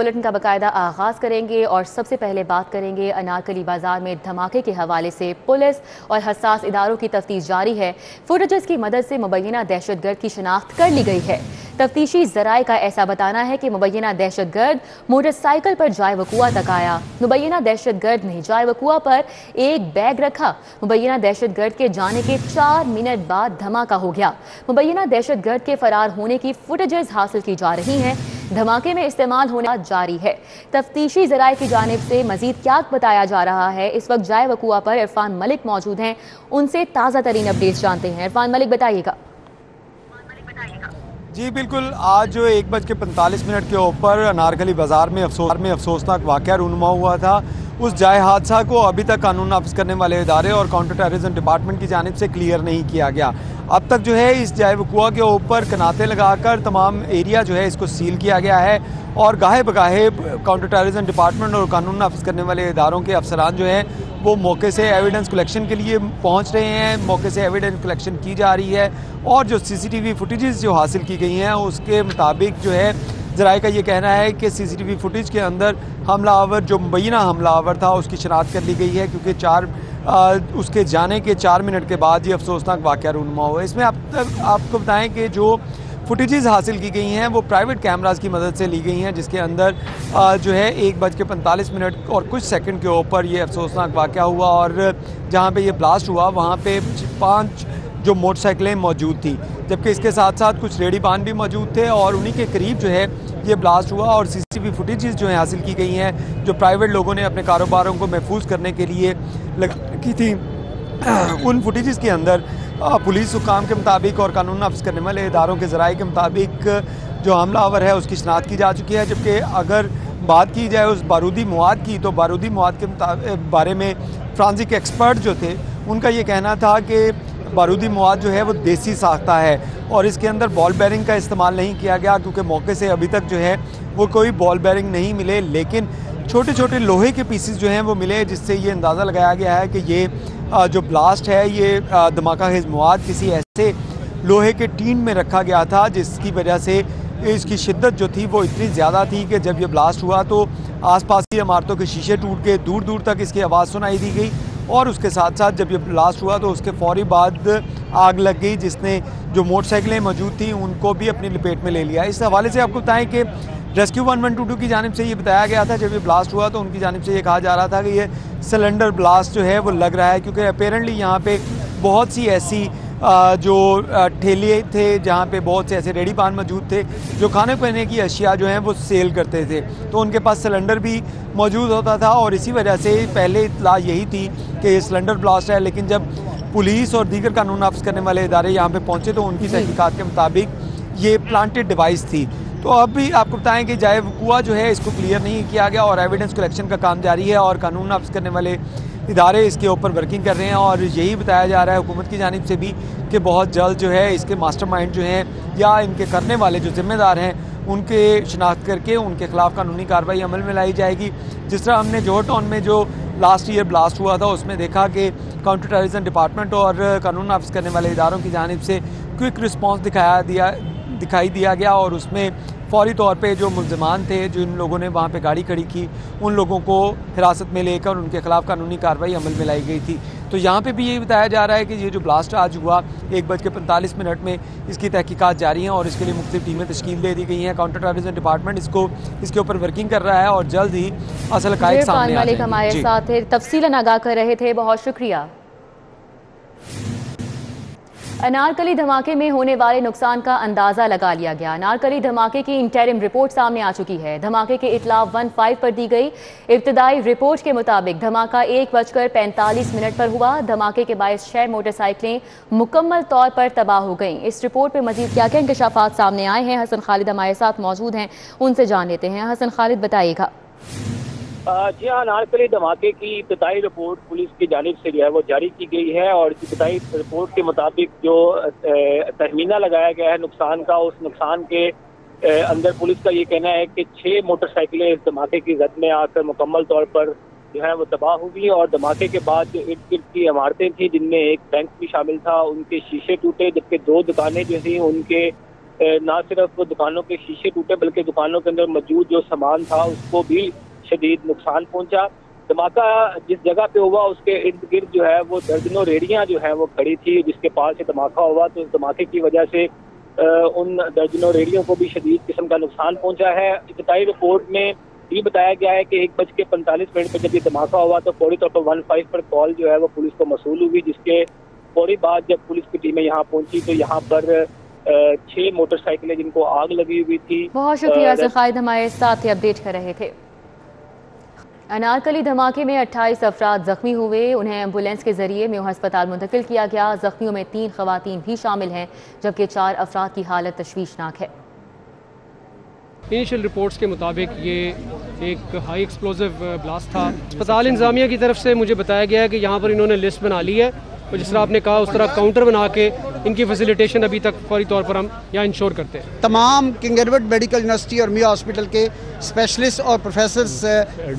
Bulletin का बाकायदा आगाज करेंगे और सबसे पहले बात करेंगे अनारकली बाजार में धमाके के हवाले से। पुलिस और हसास इदारों की तफ्तीश जारी है। फुटेजेस की मदद से मुबैना दहशतगर्द की शनाख्त कर ली गई है। तफ्तीशी जराये का ऐसा बताना है कि मुबैना दहशतगर्द मोटरसाइकिल पर जाए वकुआ तक आया। मुबैना दहशतगर्द ने जाए वकुआ पर एक बैग रखा। मुबैना दहशतगर्द के जाने के 4 मिनट बाद धमाका हो गया। मुबैना दहशतगर्द के फरार होने की फुटेजेस हासिल की जा रही हैं। धमाके में इस्तेमाल होना जारी है। तफ्तीशी जराये की जानिब से मजीद क्या बताया जा रहा है, इस वक्त जाए वकुआ पर इरफान मलिक मौजूद हैं, उनसे ताज़ा तरीन अपडेट्स जानते हैं। इरफान मलिक बताइएगा। जी बिल्कुल, आज जो 1:45 के ऊपर अनारकली बाजार में अफसोसनाक वाक़या रूनुमा हुआ था। उस जाए हादसा को अभी तक कानून नाफिज करने वाले इदारे और काउंटर टेररिज्म डिपार्टमेंट की जानिब से क्लियर नहीं किया गया। अब तक जो है इस जाए वकुआ के ऊपर कनाते लगाकर तमाम एरिया जो है इसको सील किया गया है और गाहे बगाहे काउंटर टेररिज्म डिपार्टमेंट और कानून नाफिज करने वाले इदारों के अफसरान जो हैं वो मौके से एविडेंस कलेक्शन के लिए पहुंच रहे हैं। मौके से एविडेंस कलेक्शन की जा रही है और जो सीसीटीवी फुटेजेस जो हासिल की गई हैं उसके मुताबिक जो है ज़राए का ये कहना है कि सीसीटीवी फुटेज के अंदर हमलावर जो मुबैना हमलावर था उसकी शनाख्त कर ली गई है, क्योंकि उसके जाने के 4 मिनट के बाद ये अफसोसनाक वाक़या रूनुमा हुआ। इसमें आपको बताएं कि जो फुटेजेस हासिल की गई हैं वो प्राइवेट कैमरास की मदद से ली गई हैं, जिसके अंदर जो है 1:45 और कुछ सेकंड के ऊपर ये अफसोसनाक वाक़या हुआ और जहाँ पे ये ब्लास्ट हुआ वहाँ पे 5 जो मोटरसाइकिलें मौजूद थी, जबकि इसके साथ साथ कुछ रेडी पान भी मौजूद थे और उन्हीं के करीब जो है ये ब्लास्ट हुआ। और सीसीटीवी फुटेजेस जो है हासिल की गई हैं जो प्राइवेट लोगों ने अपने कारोबारों को महफूज करने के लिए की थी, उन फुटेजेस के अंदर पुलिस हुकाम के मुताबिक और कानून नाफिज करने वाले इदारों के ज़राए के मुताबिक जो हमलावर है उसकी शनाख्त की जा चुकी है। जबकि अगर बात की जाए उस बारूदी मवाद की, तो बारूदी मवाद के बारे में फ्रांसिक एक्सपर्ट जो थे उनका ये कहना था कि बारूदी मवाद जो है वो देसी साख्ता है और इसके अंदर बॉल बेरिंग का इस्तेमाल नहीं किया गया, क्योंकि मौके से अभी तक जो है वो कोई बॉल बेरिंग नहीं मिले, लेकिन छोटे छोटे लोहे के पीसेस जो हैं वो मिले, जिससे ये अंदाज़ा लगाया गया है कि ये जो ब्लास्ट है ये धमाका खेज़ मवाद किसी ऐसे लोहे के टीन में रखा गया था जिसकी वजह से इसकी शिद्दत जो थी वो इतनी ज़्यादा थी कि जब ये ब्लास्ट हुआ तो आसपास की इमारतों के शीशे टूट के दूर दूर तक इसकी आवाज़ सुनाई दी गई और उसके साथ साथ जब ये ब्लास्ट हुआ तो उसके फौरी बाद आग लग गई, जिसने जो मोटरसाइकिलें मौजूद थी उनको भी अपनी लपेट में ले लिया। इस हवाले से आपको बताएं कि रेस्क्यू 1122 की जानिब से ये बताया गया था, जब ये ब्लास्ट हुआ तो उनकी जानिब से ये कहा जा रहा था कि ये सिलेंडर ब्लास्ट जो है वो लग रहा है, क्योंकि अपेरेंटली यहाँ पे बहुत सी ऐसी जो ठेले थे जहाँ पे बहुत से ऐसे रेडी पान मौजूद थे जो खाने पीने की अशिया जो हैं वो सेल करते थे, तो उनके पास सिलेंडर भी मौजूद होता था और इसी वजह से पहले इत्तला यही थी कि ये सिलेंडर ब्लास्ट है। लेकिन जब पुलिस और दीगर कानून नाफिज करने वाले इदारे यहाँ पे पहुँचे तो उनकी तहकीकात के मुताबिक ये प्लांटेड डिवाइस थी। तो अब भी आपको बताएं कि जाए वकुआ जो है इसको क्लियर नहीं किया गया और एविडेंस कलेक्शन का काम जारी है और कानून नाफिज करने वाले इदारे इसके ऊपर वर्किंग कर रहे हैं और यही बताया जा रहा है हुकूमत की जानिब से भी कि बहुत जल्द जो है इसके मास्टरमाइंड जो हैं या इनके करने वाले जो जिम्मेदार हैं उनके शनाख्त करके उनके खिलाफ कानूनी कार्रवाई अमल में लाई जाएगी। जिस तरह हमने जोहर टाउन में जो लास्ट ईयर ब्लास्ट हुआ था उसमें देखा कि काउंटर टेररिज्म डिपार्टमेंट और कानून नाफिज करने वाले इदारों की जानिब से क्विक रिस्पॉन्स दिखाई दिया गया और उसमें फौरी तौर पे जो मुल्ज़िमान थे, जिन लोगों ने वहाँ पे गाड़ी खड़ी की, उन लोगों को हिरासत में लेकर उनके खिलाफ कानूनी कार्रवाई अमल में लाई गई थी। तो यहाँ पे भी यही बताया जा रहा है कि ये जो ब्लास्ट आज हुआ 1:45 में इसकी तहकीकात जारी हैं और इसके लिए मुख्तलिफ टीमें तश्कील दे दी गई हैं। काउंटर टेररिज्म डिपार्टमेंट इसके ऊपर वर्किंग कर रहा है और जल्द ही असल हक़ाइक़ सामने आ जाएंगे। हमारे साथ तफसीलन आगाह कर रहे थे, बहुत शुक्रिया। अनारकली धमाके में होने वाले नुकसान का अंदाजा लगा लिया गया। अनारकली धमाके की इंटरिम रिपोर्ट सामने आ चुकी है। धमाके की इत्तला 15 पर दी गई। इब्तदाई रिपोर्ट के मुताबिक धमाका 1:45 पर हुआ। धमाके के बायस 6 मोटरसाइकिलें मुकम्मल तौर पर तबाह हो गईं। इस रिपोर्ट पर मजीद क्या क्या इंकशाफात सामने आए हैं, हसन खालिद हमारे साथ मौजूद हैं, उनसे जान लेते हैं। हसन खालिद बताइएगा। जी हाँ, अनारकली धमाके की इब्तदाई रिपोर्ट पुलिस की जानिब से जो है वो जारी की गई है और इब्तदाई रिपोर्ट के मुताबिक जो तखमीना लगाया गया है नुकसान का, उस नुकसान के अंदर पुलिस का ये कहना है कि 6 मोटरसाइकिलें इस धमाके की जद में आकर मुकम्मल तौर पर जो है वो तबाह हुई और धमाके के बाद जो इर्द गिर्द की इमारतें थी जिनमें एक बैंक भी शामिल था, उनके शीशे टूटे, जबकि 2 दुकानें जो थी उनके ना सिर्फ दुकानों के शीशे टूटे बल्कि दुकानों के अंदर मौजूद जो सामान था उसको भी शदीद नुकसान पहुंचा। धमाका जिस जगह पे हुआ उसके इर्द गिर्द जो है वो दर्जनों रेहड़ियां जो है वो खड़ी थी जिसके पास से धमाका हुआ, तो इस धमाके की वजह से उन दर्जनों रेहड़ियों को भी शदीद किस्म का नुकसान पहुंचा है। इब्तदाई रिपोर्ट में ये बताया गया है कि 1:45 पर जब ये धमाका हुआ तो फौरी तौर पर 15 पर कॉल जो है वो पुलिस को मसूल हुई, जिसके फौरी बाद जब पुलिस की टीमें यहाँ पहुंची तो यहाँ पर 6 मोटरसाइकिलें जिनको आग लगी हुई थी। बहुत शुक्रिया ज़खायद, हमारे साथ ही अपडेट कर रहे थे। अनारकली धमाके में 28 अफराद जख्मी हुए, उन्हें एम्बुलेंस के जरिए मेयो अस्पताल मुंतकिल किया गया। जख्मियों में 3 खवातीन भी शामिल हैं जबकि 4 अफराद की हालत तशवीशनाक है। इनिशियल रिपोर्ट्स के मुताबिक ये एक हाई एक्सप्लोजिव ब्लास्ट था। अस्पताल इंतजामिया की तरफ से मुझे बताया गया है कि यहाँ पर इन्होंने लिस्ट बना ली है और जिस तरह आपने कहा उस तरह काउंटर बना के इनकी फैसिलिटेशन अभी तक फौरी तौर पर हम यहाँ इंश्योर करते हैं। तमाम किंग एडवर्ड मेडिकल यूनिवर्सिटी और मियो हॉस्पिटल के स्पेशलिस्ट और प्रोफेसर्स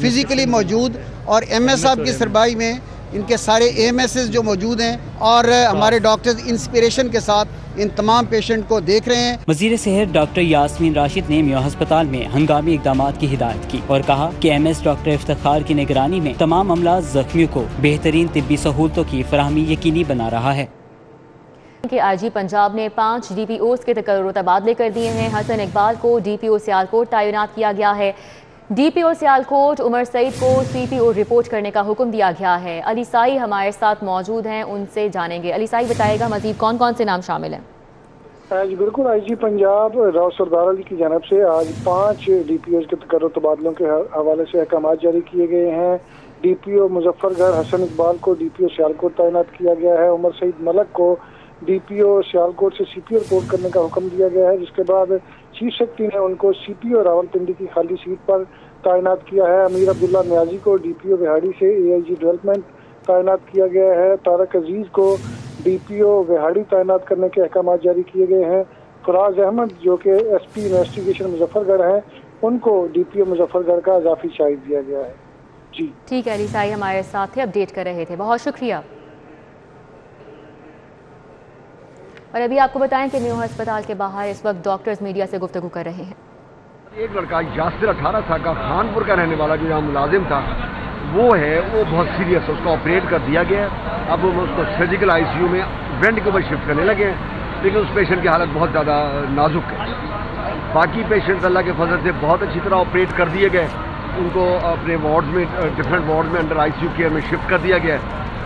फिजिकली मौजूद और एमएस साहब की सरबराही में इनके सारे एएमएसएस जो मौजूद हैं और हमारे डॉक्टर्स इंस्पिरेशन के साथ इन तमाम पेशेंट को देख रहे हैं। वज़ीर सेहत डॉक्टर यास्मीन राशिद ने मियो अस्पताल में हंगामी इक़दामात की हिदायत की और कहा कि एमएस डॉक्टर इफ्तिखार की निगरानी में तमाम अमला जख्मियों को बेहतरीन तिब्बी सहूलतों की फराहमी यकीनी बना रहा है। कि आईजी पंजाब ने 5 DPOs के तकर्रुर तबादले कर दिए हैं। हसन इकबाल को DPO सियालकोट तैनात किया गया है। DPO सियालकोट उमर सईद को CPO रिपोर्ट करने का हुक्म दिया गया है। अली साई हमारे साथ मौजूद हैं, उनसे जानेंगे। अली साई बताएगा मजीद कौन कौन से नाम शामिल हैं। जी बिल्कुल, आईजी पंजाब राव सरदार अली की जानब से आज 5 DPOs के तकर्रुर तबादलों के हवाले से अहकाम जारी किए गए हैं। DPO मुजफ्फरगढ़ हसन इकबाल को DPO सियालकोट तैनात किया गया है। उमर सईद मलक को DPO सियालकोट से CPO रिपोर्ट करने का हुक्म दिया गया है, जिसके बाद चीफ सेक्रेटरी ने उनको CPO रावलपिंडी की खाली सीट पर तैनात किया है। अमीर अब्दुल्ला न्याजी को DPO विहाड़ी से AIG डेवलपमेंट तैनात किया गया है। तारक अजीज को DPO विहाड़ी तैनात करने के अहकाम जारी किए गए हैं। फराज अहमद जो कि SP इन्वेस्टिगेशन मुजफ्फरगढ़ हैं, उनको DPO मुजफ्फरगढ़ का इजाफी चार्ज दिया गया है। जी ठीक है, अली साई हमारे साथ ही अपडेट कर रहे थे, बहुत शुक्रिया। और अभी आपको बताएं कि मेयो अस्पताल के बाहर इस वक्त डॉक्टर्स मीडिया से गुफ्तगू कर रहे हैं। एक लड़का यासिर 18 साल का खानपुर का रहने वाला जो यहाँ मुलाजिम था वो बहुत सीरियस है, उसको ऑपरेट कर दिया गया है। अब उसको सर्जिकल ICU में बेड के ऊपर शिफ्ट करने लगे हैं, लेकिन उस पेशेंट की हालत बहुत ज़्यादा नाजुक है। बाकी पेशेंट्स अल्लाह के फजल से बहुत अच्छी तरह ऑपरेट कर दिए गए, उनको अपने वार्ड में डिफरेंट वार्ड में अंडर ICU केयर में शिफ्ट कर दिया गया है।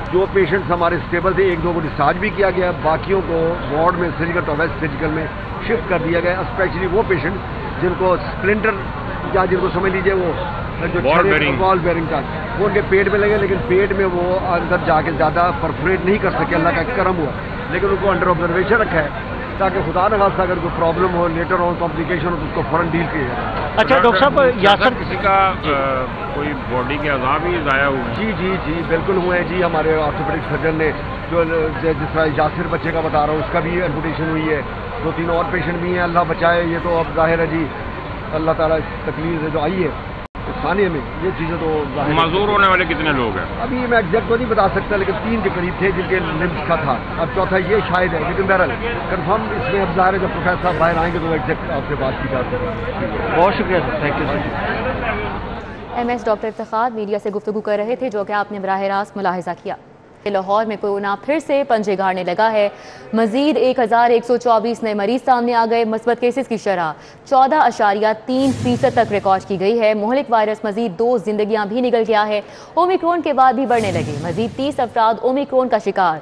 जो पेशेंट्स हमारे स्टेबल थे 1-2 को डिस्चार्ज भी किया गया, बाकियों को वार्ड में सर्जिकल तो वेस्ट सर्जिकल में शिफ्ट कर दिया गया। स्पेशली वो पेशेंट जिनको स्प्लिंटर या जिनको समझ लीजिए वो जो वॉल बेरिंग था वो उनके पेट में लगे, लेकिन पेट में वो अंदर जाके ज़्यादा परफोरेट नहीं कर सके, अल्लाह का करम हुआ, लेकिन उनको अंडर ऑब्जर्वेशन रखा है ताकि खुदा न खास्ता अगर कोई प्रॉब्लम हो लेटर हो कॉम्प्लिकेशन हो तो उसको फौरन डील किया जाए। अच्छा डॉक्टर साहब, यासर किसी का कोई बॉडी के अज़ा भी ज़ाया हुए? जी बिल्कुल हुए हैं जी। हमारे ऑर्थोपेडिक सर्जन ने जो जिस तरह यासिर बच्चे का बता रहा हूँ उसका भी एम्पुटेशन हुई है। 2-3 और पेशेंट भी हैं, अल्लाह बचाए। ये तो अब जाहिर है जी अल्लाह ताला इस तकलीफ जो आई है खाने में, ये चीज़ें तो माजूर होने वाले कितने लोग हैं अभी मैं एग्जैक्ट तो नहीं बता सकता, लेकिन 3 के करीब थे जिनके लिम्स का था। अब चौथा ये शायद है, लेकिन बहरहाल कंफर्म इसमें अब ज़ाहिर है जब प्रोफेसर साहब बाहर आएंगे तो एग्जैक्ट आपसे बात की जा सकती। बहुत शुक्रिया sir, thank you. MS doctor Iftikhar media से गुफ्तगू कर रहे थे, जो कि आपने बराह रास्त मुलाहिजा किया। लाहौर में कोरोना फिर से पंजे गाड़ने लगा है। मजीद 1124 नए मरीज सामने आ गए। मुस्बत केसेस की शरह 14.3% तक रिकॉर्ड की गई है। मोहलिक वायरस मजीद 2 जिंदगियां भी निकल गया है। ओमिक्रॉन के बाद भी बढ़ने लगे। मजीद 30 अफराद ओमिक्रॉन का शिकार।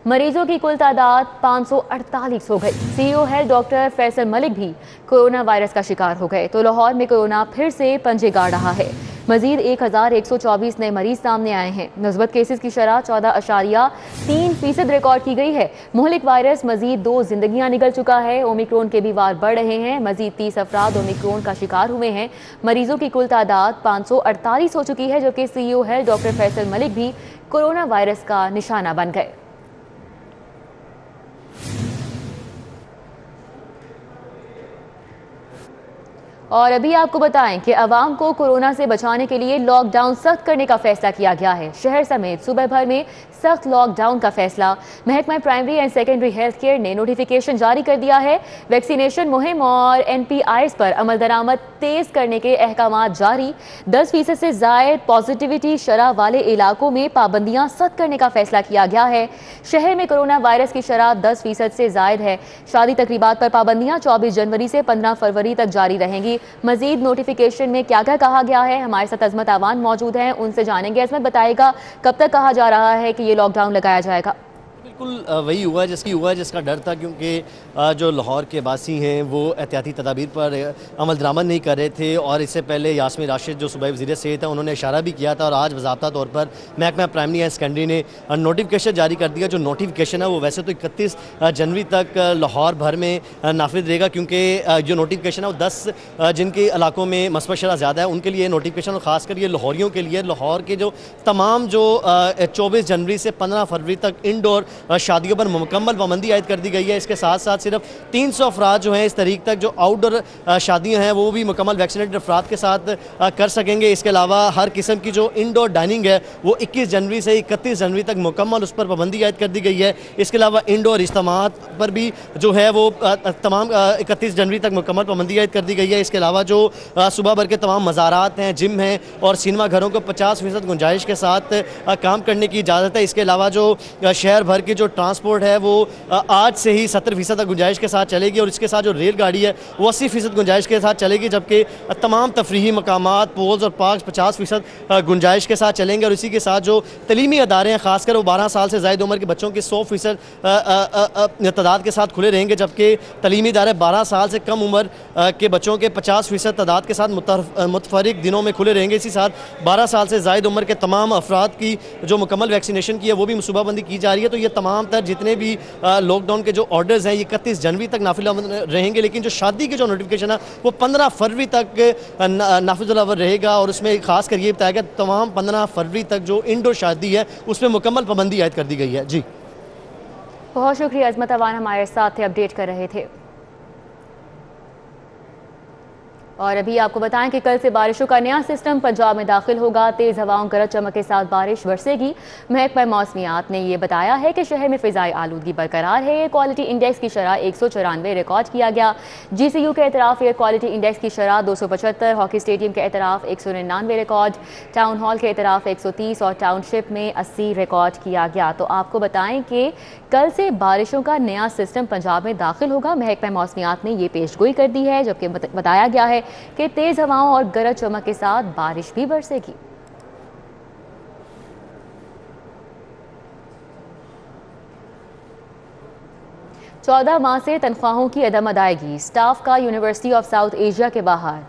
मरीजों की कुल तादाद 548 हो गई। CEO health doctor Faisal Malik भी कोरोना वायरस का शिकार हो गए। तो लाहौर में कोरोना फिर से पंजे गाड़ रहा है। मजीद 1124 नए मरीज सामने आए हैं। मुस्बत केसेस की शरह 14.3% रिकॉर्ड की गई है। मोहलिक वायरस मजीद 2 जिंदगियां निकल चुका है। ओमिक्रॉन के भी वार बढ़ रहे हैं। मजीद 30 अफराद ओमिक्रॉन का शिकार हुए हैं। मरीजों की कुल तादाद 548 हो चुकी है, जो कि CEO health doctor Faisal Malik भी कोरोना वायरस का निशाना बन गए। और अभी आपको बताएं कि अवाम को कोरोना से बचाने के लिए लॉकडाउन सख्त करने का फैसला किया गया है। शहर समेत सूबे भर में सख्त लॉकडाउन का फैसला। महकमा primary and secondary health care ने नोटिफिकेशन जारी कर दिया है। वैक्सीनेशन मुहिम और NPIs पर अमल दरामद तेज करने के अहकाम जारी। 10% से जायद पॉजिटिविटी शरह वाले इलाकों में पाबंदियां सख्त करने का फैसला किया गया है। शहर में कोरोना वायरस की शरह 10% से जायद है। शादी तकरीबात पर पाबंदियां 24 जनवरी से 15 फरवरी तक जारी रहेंगी। मजीद नोटिफिकेशन में क्या क्या कहा गया है, हमारे साथ अजमत आवान मौजूद हैं, उनसे जानेंगे। अजमत, बताएगा कब तक कहा जा रहा है कि ये लॉकडाउन लगाया जाएगा? बिल्कुल वही हुआ जिसका डर था, क्योंकि जो लाहौर के वासी हैं वो एहतियाती तदाबीर पर अमल दरामद नहीं कर रहे थे। और इससे पहले यास्मीन राशिद जो सूबाई वज़ीर सेहत है उन्होंने इशारा भी किया था, और आज बाज़ाब्ता तौर पर महकमा प्राइमरी एंड सेकेंडरी ने नोटिफिकेशन जारी कर दिया। जो नोटिफिकेशन है वो वैसे तो 31 जनवरी तक लाहौर भर में नाफिज रहेगा, क्योंकि जो नोटिफिकेशन है वो 10 जिनके इलाकों में मस्बत शरह ज़्यादा है उनके लिए नोटिफिकेशन, और ख़ासकर ये लाहौरियों के लिए, लाहौर के जो तमाम जो 24 जनवरी से 15 फरवरी तक इंडोर शादियों पर मुकम्मल पाबंदी आयद कर दी गई है। इसके साथ साथ सिर्फ 300 अफराद जो हैं इस तारीख तक जो आउटडोर शादियां हैं वो भी मुकम्मल वैक्सीनेटेड अफराद के साथ कर सकेंगे। इसके अलावा हर किस्म की जो इंडोर डाइनिंग है वो 21 जनवरी से 31 जनवरी तक मुकम्मल उस पर पाबंदी आयद कर दी गई है। इसके अलावा इंडोर इज्तिमात पर भी जो है वो तमाम 31 जनवरी तक मुकम्मल पाबंदी आयद कर दी गई है। इसके अलावा जो सुबह भर के तमाम मज़ारात हैं, जिम हैं और सिनेमा घरों को 50% गुंजाइश के साथ काम करने की इजाज़त है। इसके अलावा जो शहर भर की जो ट्रांसपोर्ट है वो आज से ही 70% तक गुंजाइश के साथ चलेगी, और इसके साथ जो रेलगाड़ी है वो 80% गुंजाइश के साथ चलेगी, जबकि तमाम तफरीही मकामात, पोल्स और पार्क 50% गुंजाइश के साथ चलेंगे। और इसी के साथ जो तलीमी अदारे हैं खासकर वो 12 साल से ज़ायद उम्र के बच्चों के 100% तादाद के साथ खुले रहेंगे, जबकि तलीमी इदारे 12 साल से कम उम्र के बच्चों के 50% तादाद के साथ मुतफरिक दिनों में खुले रहेंगे। इसी साथ 12 साल से ज़ायद उम्र के तमाम अफराद की जो मुकम्मल वैक्सीनेशन की है वो भी मनसूबाबंदी की जा रही है। तो ये तमाम तर जितने भी लॉकडाउन के जो ऑर्डर्स हैं ये 31 जनवरी तक नाफिज रहेंगे, लेकिन जो शादी के जो नोटिफिकेशन है वो 15 फरवरी तक नाफिज रहेगा। और उसमें खास कर ये बताया गया तमाम 15 फरवरी तक जो इंडोर शादी है उसमें मुकम्मल पाबंदी आयद कर दी गई है। जी बहुत शुक्रिया अजमत अवान, हमारे साथ अपडेट कर रहे थे। और अभी आपको बताएं कि कल से बारिशों का नया सिस्टम पंजाब में दाखिल होगा। तेज़ हवाओं, गरज चमक के साथ बारिश बरसेगी। महकमा मौसमियात ने यह बताया है कि शहर में फ़िज़ाई आलूदगी बरकरार है। एयर क्वालिटी इंडेक्स की शरह 194 रिकॉर्ड किया गया। GCU के एतराफ़ एयर क्वालिटी इंडेक्स की शरह 275, हॉकी स्टेडियम के एतराफ़ 199 रिकॉर्ड, टाउन हॉल के एतराफ़ 130 और टाउनशिप में 80 रिकॉर्ड किया गया। तो आपको बताएं कि कल से बारिशों का नया सिस्टम पंजाब में दाखिल होगा। महकमा मौसमियात ने ये पेशगोई कर दी है, जबकि बताया गया है कि तेज हवाओं और गरज चमक के साथ बारिश भी बरसेगी। चौदह माह से तनख्वाहों की अदम अदायगी, स्टाफ का यूनिवर्सिटी ऑफ साउथ एशिया के बाहर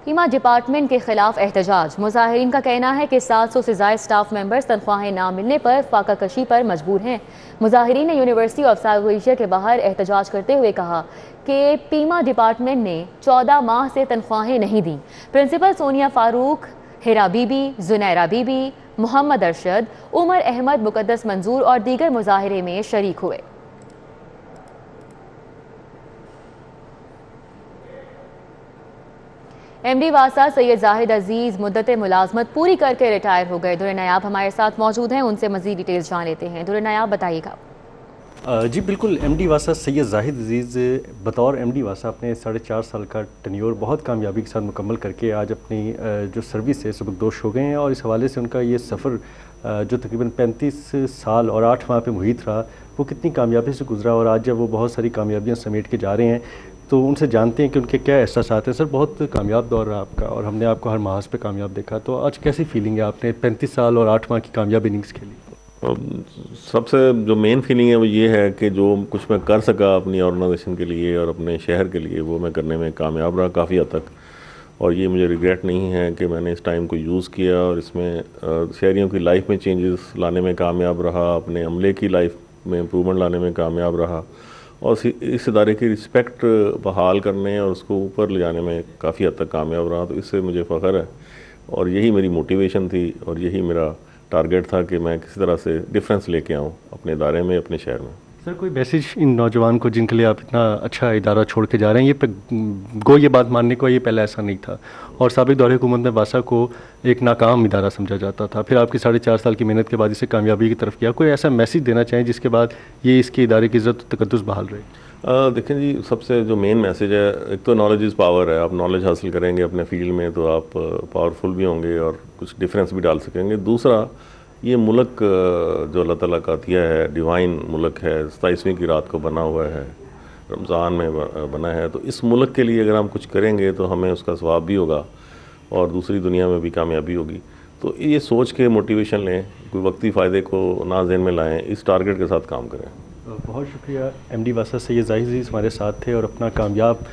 फीमा डिपार्टमेंट के खिलाफ एहतजाज। मुजाहिरीन का कहना है कि 700 से ज़ायद स्टाफ मेंबर्स तनख्वाहें ना मिलने पर फाका कशी पर मजबूर हैं। मुजाहिरीन ने यूनिवर्सिटी ऑफ साउथ एशिया के बाहर एहतजाज करते हुए कहा कि फीमा डिपार्टमेंट ने 14 माह से तनख्वाहें नहीं दी। प्रिंसिपल सोनिया फारूक, हिरा बीबी, जुनैरा बीबी, मोहम्मद अरशद, उमर अहमद, मुकद्दस मंजूर और दीगर मुजाहिरे में शरीक हुए। MD वासा सैयद जाहिद अजीज मुद्दत मुलाजमत पूरी करके रिटायर हो गए। दुर नायाब हमारे साथ मौजूद हैं, उनसे मजीद डिटेल्स जान लेते हैं। दुर नायाब, बताइएगा। जी बिल्कुल, MD वासा सैयद जाहिद अजीज़ बतौर MD वासा अपने 4.5 साल का टेन्योर बहुत कामयाबी के साथ मुकम्मल करके आज अपनी जो सर्विस है सबकदोश हो गए हैं। और इस हवाले से उनका ये सफ़र जो तकरीबन 35 साल और 8 माह पे मुहित रहा वो कितनी कामयाबी से गुजरा, और आज जब वो बहुत सारी कामयाबियाँ समेट के जा रहे हैं तो उनसे जानते हैं कि उनके क्या एहसासात हैं। सर, बहुत कामयाब दौर रहा आपका और हमने आपको हर महाज पे कामयाब देखा, तो आज कैसी फीलिंग है? आपने 35 साल और 8 माह की कामयाब इनिंग्स खेली। सबसे जो मेन फीलिंग है वो ये है कि जो कुछ मैं कर सका अपनी ऑर्गेनाइजेशन के लिए और अपने शहर के लिए वो मैं करने में कामयाब रहा काफ़ी हद तक। और ये मुझे रिग्रेट नहीं है कि मैंने इस टाइम को यूज़ किया और इसमें शहरियों की लाइफ में चेंजेस लाने में कामयाब रहा, अपने अमले की लाइफ में इम्प्रूवमेंट लाने में कामयाब रहा, और इस इदारे की रिस्पेक्ट बहाल करने और उसको ऊपर ले जाने में काफ़ी हद तक कामयाब रहा। तो इससे मुझे फ़ख्र है और यही मेरी मोटिवेशन थी और यही मेरा टारगेट था कि मैं किसी तरह से डिफरेंस लेके आऊँ अपने इदारे में, अपने शहर में। सर कोई मैसेज इन नौजवान को जिनके लिए आप इतना अच्छा इदारा छोड़ के जा रहे हैं, ये बात मानने को ये पहले ऐसा नहीं था और साबिक दौर हुकूमत में वासा को एक नाकाम इदारा समझा जाता था, फिर आपकी 4.5 साल की मेहनत के बाद इसे कामयाबी की तरफ किया, कोई ऐसा मैसेज देना चाहें जिसके बाद ये इसके इदारे की इज़्ज़त तकद्दुस बहाल रहे? देखें जी, सबसे जो मेन मैसेज है, एक तो नॉलेज इज़ पावर है। आप नॉलेज हासिल करेंगे अपने फील्ड में तो आप पावरफुल भी होंगे और कुछ डिफरेंस भी डाल सकेंगे। दूसरा, ये मुल्क जो अल्लाह ताला का दिया है, डिवाइन मुल्क है, 27वीं की रात को बना हुआ है, रमज़ान में बना है, तो इस मुल्क के लिए अगर हम कुछ करेंगे तो हमें उसका सवाब भी होगा और दूसरी दुनिया में भी कामयाबी होगी। तो ये सोच के मोटिवेशन लें, कोई वक्ती फ़ायदे को ना ज़हन में लाएं, इस टारगेट के साथ काम करें। बहुत शुक्रिया। MD वासा सैयद जाहिद अज़ीज़ हमारे साथ थे और अपना कामयाब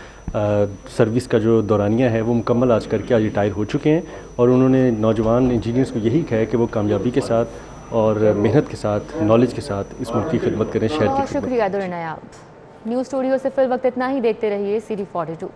सर्विस का जो दौरानिया है वो मुकम्मल आज करके आज रिटायर हो चुके हैं और उन्होंने नौजवान इंजीनियर्स को यही कहा है कि वो कामयाबी के साथ और मेहनत के साथ, नॉलेज के साथ इस मुल्क की खिदमत करें, शहर की खिदमत। शुक्रिया दुर्नायाब। न्यूज़ स्टूडियो से फिल वक्त इतना ही। देखते रहिए CD42।